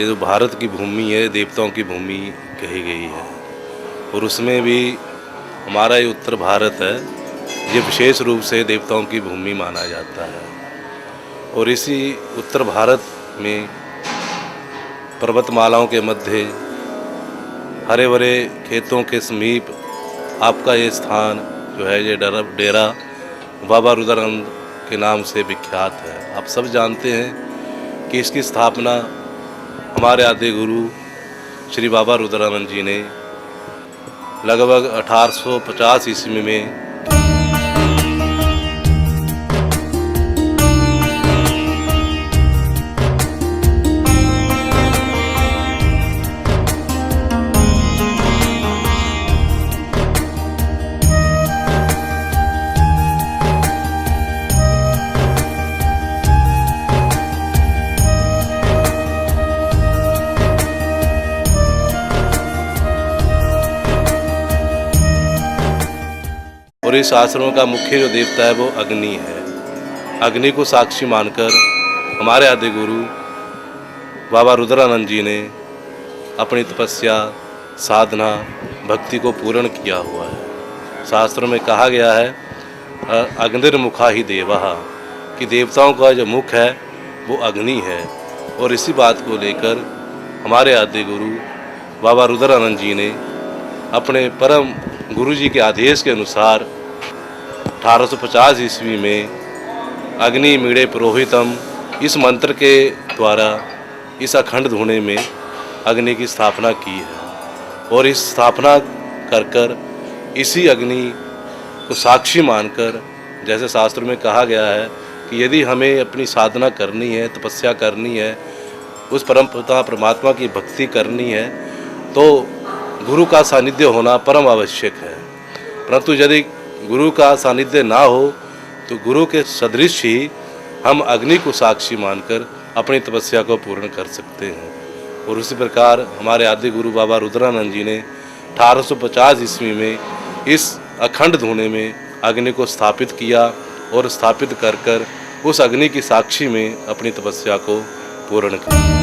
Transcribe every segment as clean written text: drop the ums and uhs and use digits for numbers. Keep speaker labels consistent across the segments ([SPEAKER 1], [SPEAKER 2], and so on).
[SPEAKER 1] ये जो भारत की भूमि है देवताओं की भूमि कही गई है, और उसमें भी हमारा ये उत्तर भारत है, ये विशेष रूप से देवताओं की भूमि माना जाता है। और इसी उत्तर भारत में पर्वतमालाओं के मध्य हरे भरे खेतों के समीप आपका ये स्थान जो है, ये डेरा बाबा रुद्रानंद के नाम से विख्यात है। आप सब जानते हैं कि इसकी स्थापना हमारे आद्य गुरु श्री बाबा रुद्रानंद जी ने लगभग 1850 ईस्वी में और इस आश्रम का मुख्य जो देवता है वो अग्नि है। अग्नि को साक्षी मानकर हमारे आद्य गुरु बाबा रुद्रानंद जी ने अपनी तपस्या, साधना, भक्ति को पूर्ण किया हुआ है। शास्त्रों में कहा गया है अग्निर्मुखा ही देवः, कि देवताओं का जो मुख है वो अग्नि है। और इसी बात को लेकर हमारे आद्य गुरु बाबा रुद्रानंद जी ने अपने परम गुरु जी के आदेश के अनुसार 1850 ईस्वी में अग्नि मीड़े पुरोहितम इस मंत्र के द्वारा इस अखंड धुने में अग्नि की स्थापना की है। और इस स्थापना कर कर इसी अग्नि को साक्षी मानकर, जैसे शास्त्र में कहा गया है कि यदि हमें अपनी साधना करनी है, तपस्या करनी है, उस परम पिता परमात्मा की भक्ति करनी है, तो गुरु का सानिध्य होना परम आवश्यक है। परंतु यदि गुरु का सानिध्य ना हो तो गुरु के सदृश ही हम अग्नि को साक्षी मानकर अपनी तपस्या को पूर्ण कर सकते हैं। और उसी प्रकार हमारे आद्य गुरु बाबा रुद्रानंद जी ने 1850 ईस्वी में इस अखंड धुने में अग्नि को स्थापित किया और स्थापित कर कर उस अग्नि की साक्षी में अपनी तपस्या को पूर्ण किया।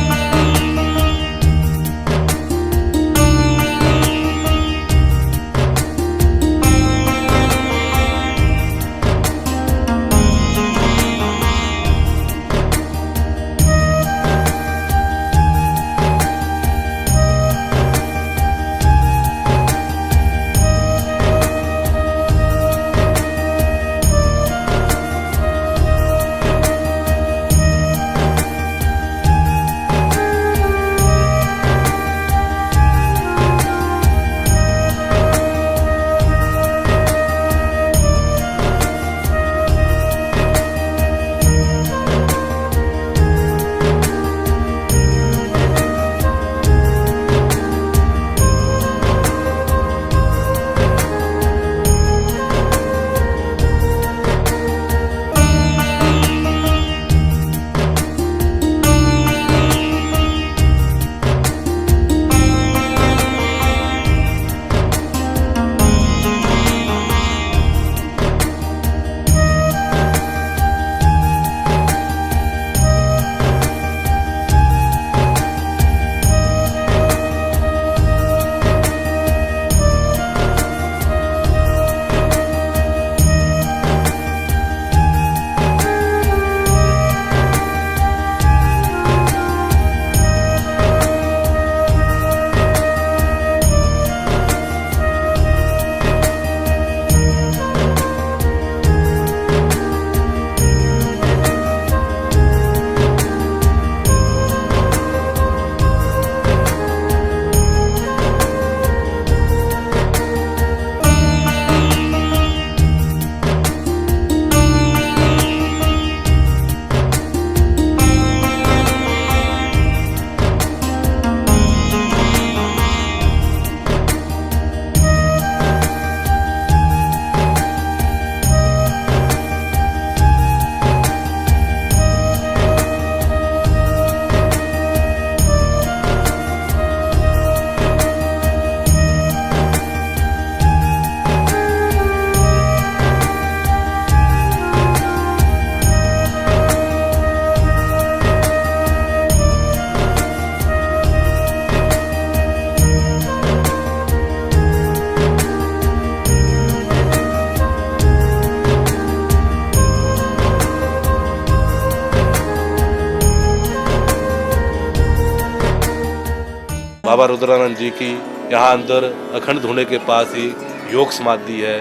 [SPEAKER 1] बाबा रुद्रानंद जी की यहाँ अंदर अखंड धुने के पास ही योग समाधि है,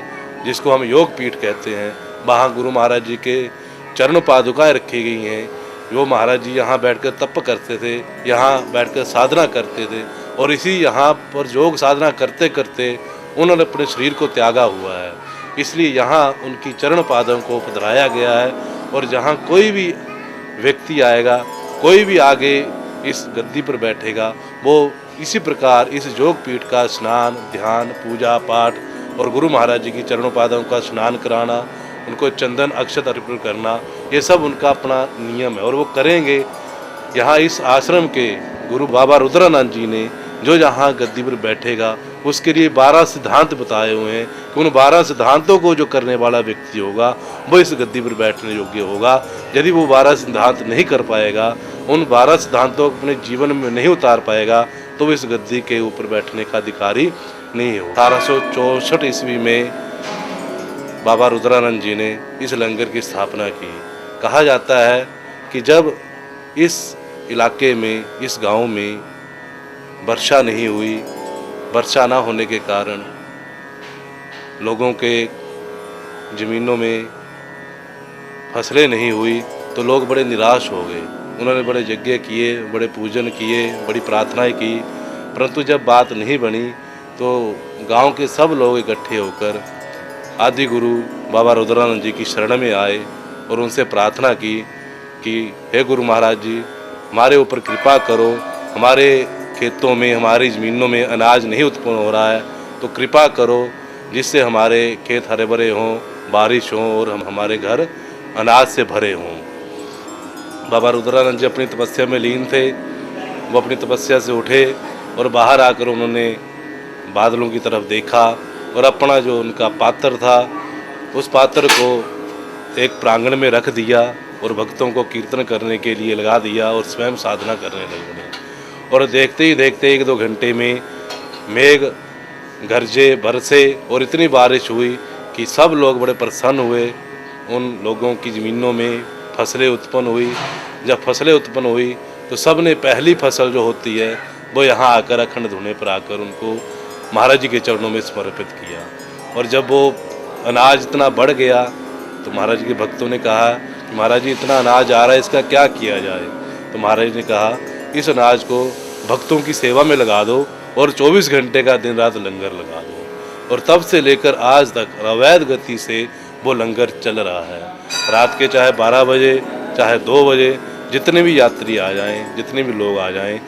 [SPEAKER 1] जिसको हम योग पीठ कहते हैं। वहाँ गुरु महाराज जी के चरण पादुकाएँ रखी गई हैं। जो महाराज जी यहाँ बैठकर तप करते थे, यहाँ बैठकर साधना करते थे, और इसी यहाँ पर योग साधना करते करते उन्होंने अपने शरीर को त्यागा हुआ है। इसलिए यहाँ उनकी चरण पादों को पधराया गया है। और जहाँ कोई भी व्यक्ति आएगा, कोई भी आगे इस गद्दी पर बैठेगा, वो इसी प्रकार इस योग पीठ का स्नान, ध्यान, पूजा पाठ और गुरु महाराज जी की चरणों पादों का स्नान कराना, उनको चंदन अक्षत अर्पण करना, ये सब उनका अपना नियम है और वो करेंगे। यहाँ इस आश्रम के गुरु बाबा रुद्रानंद जी ने जो यहाँ गद्दी पर बैठेगा, उसके लिए 12 सिद्धांत बताए हुए हैं कि उन 12 सिद्धांतों को जो करने वाला व्यक्ति होगा वो इस गद्दी पर बैठने योग्य होगा। यदि वो 12 सिद्धांत नहीं कर पाएगा, उन 12 सिद्धांतों को अपने जीवन में नहीं उतार पाएगा, तो वो इस गद्दी के ऊपर बैठने का अधिकारी नहीं हो। 1864 ईस्वी में बाबा रुद्रानंद जी ने इस लंगर की स्थापना की। कहा जाता है कि जब इस इलाके में, इस गांव में वर्षा नहीं हुई, वर्षा ना होने के कारण लोगों के ज़मीनों में फसलें नहीं हुई, तो लोग बड़े निराश हो गए। उन्होंने बड़े यज्ञ किए, बड़े पूजन किए, बड़ी प्रार्थनाएं की, परंतु जब बात नहीं बनी तो गांव के सब लोग इकट्ठे होकर आदि गुरु बाबा रुद्रानंद जी की शरण में आए और उनसे प्रार्थना की कि हे गुरु महाराज जी, हमारे ऊपर कृपा करो, हमारे खेतों में, हमारी ज़मीनों में अनाज नहीं उत्पन्न हो रहा है, तो कृपा करो जिससे हमारे खेत हरे भरे हों, बारिश हो और हमारे घर अनाज से भरे हों। बाबा रुद्रानंद जी अपनी तपस्या में लीन थे। वो अपनी तपस्या से उठे और बाहर आकर उन्होंने बादलों की तरफ देखा और अपना जो उनका पात्र था, उस पात्र को एक प्रांगण में रख दिया और भक्तों को कीर्तन करने के लिए लगा दिया और स्वयं साधना करने लगे। और देखते ही देखते 1-2 घंटे में मेघ गरजे, बरसे और इतनी बारिश हुई कि सब लोग बड़े प्रसन्न हुए। उन लोगों की ज़मीनों में फसलें उत्पन्न हुई। जब फसलें उत्पन्न हुई तो सब ने पहली फसल जो होती है वो यहाँ आकर अखंड धुने पर आकर उनको महाराज जी के चरणों में समर्पित किया। और जब वो अनाज इतना बढ़ गया तो महाराज जी के भक्तों ने कहा कि महाराज जी, इतना अनाज आ रहा है, इसका क्या किया जाए? तो महाराज जी ने कहा, इस अनाज को भक्तों की सेवा में लगा दो और 24 घंटे का दिन रात लंगर लगा दो। और तब से लेकर आज तक अवैध गति से वो लंगर चल रहा है। रात के चाहे 12 बजे, चाहे 2 बजे, जितने भी यात्री आ जाएं, जितने भी लोग आ जाएं,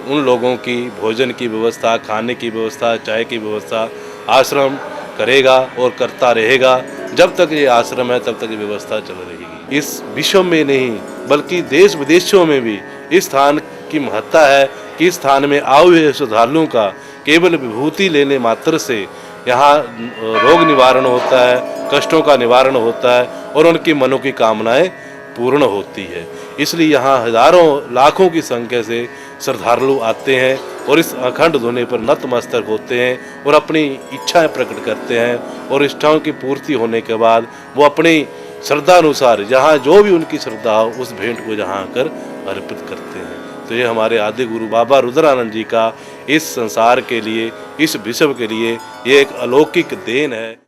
[SPEAKER 1] उन लोगों की भोजन की व्यवस्था, खाने की व्यवस्था, चाय की व्यवस्था आश्रम करेगा और करता रहेगा। जब तक ये आश्रम है तब तक ये व्यवस्था चल रहेगी। इस विश्व में नहीं बल्कि देश विदेशों में भी इस स्थान की महत्ता है कि इस स्थान में आए हुए श्रद्धालुओं का केवल विभूति लेने मात्र से यहाँ रोग निवारण होता है, कष्टों का निवारण होता है और उनकी मनों की कामनाएं पूर्ण होती है। इसलिए यहाँ हजारों लाखों की संख्या से श्रद्धालु आते हैं और इस अखंड धुने पर नतमस्तक होते हैं और अपनी इच्छाएं प्रकट करते हैं। और इच्छाओं की पूर्ति होने के बाद वो अपनी श्रद्धा अनुसार जहाँ जो भी उनकी श्रद्धा हो उस भेंट को जहाँ आकर अर्पित करते हैं। तो ये हमारे आदि गुरु बाबा रुद्रानंद जी का इस संसार के लिए, इस विश्व के लिए ये एक अलौकिक देन है।